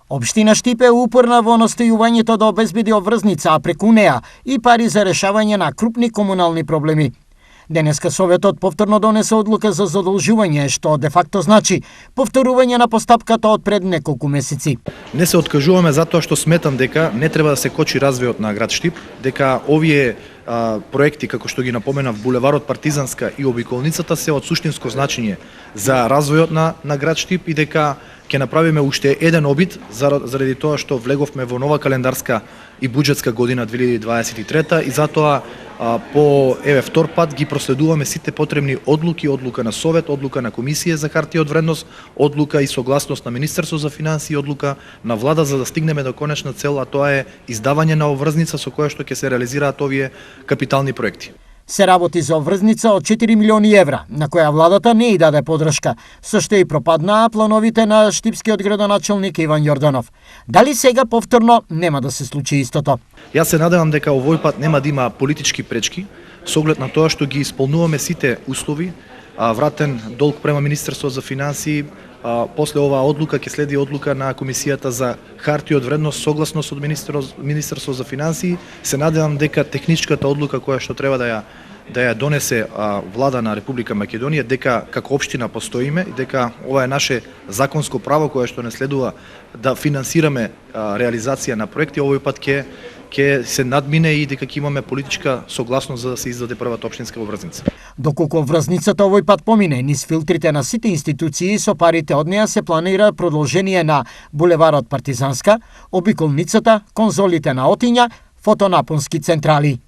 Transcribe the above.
Општина Штип е упорна во настојувањето да обезбеди обврзница, а преку неа и пари за решавање на крупни комунални проблеми. Денеска Советот повторно донесе одлука за задолжување, што де факто значи повторување на постапката од пред неколку месеци. Не се откажуваме затоа што сметам дека не треба да се кочи развојот на град Штип, дека овие проекти, како што ги напоменав, булеварот Партизанска и обиколницата се од суштинско значење за развојот на град Штип и дека ќе направиме уште еден обид заради тоа што влеговме во нова календарска и буџетска година 2023 и затоа по втор пат ги проследуваме сите потребни одлуки, одлука на Совет, одлука на Комисија за хартија од вредност, одлука и согласност на Министерство за финансии, одлука на влада за да стигнеме до конечна цел, а тоа е издавање на обврзница со која што ќе се реализираат овие капитални проекти. Се работи за обврзница од 4 милиони евра, на која владата не и даде подршка, со што и пропаднаа плановите на штипскиот градоначелник Иван Јорданов. Дали сега повторно нема да се случи истото? Јас се надевам дека овој пат нема да има политички пречки, со оглед на тоа што ги исполнуваме сите услови, вратен долг према Министерство за финансии. После оваа одлука ќе следи одлука на Комисијата за хартија од вредност, согласност од Министерство за финансии. Се надевам дека техничката одлука која што треба да ја донесе влада на Република Македонија, дека како општина постоиме и дека ова е наше законско право кое што не следува да финансираме реализација на проекти, овој пат ќе се надмине и дека ќе имаме политичка согласност за да се издаде првата општинска обврзница. Доколку обврзницата овој пат помине низ филтрите на сите институции, со парите од неа се планира продолжение на булеварот Партизанска, обиколницата, конзолите на Отиња, фотонапонски централи.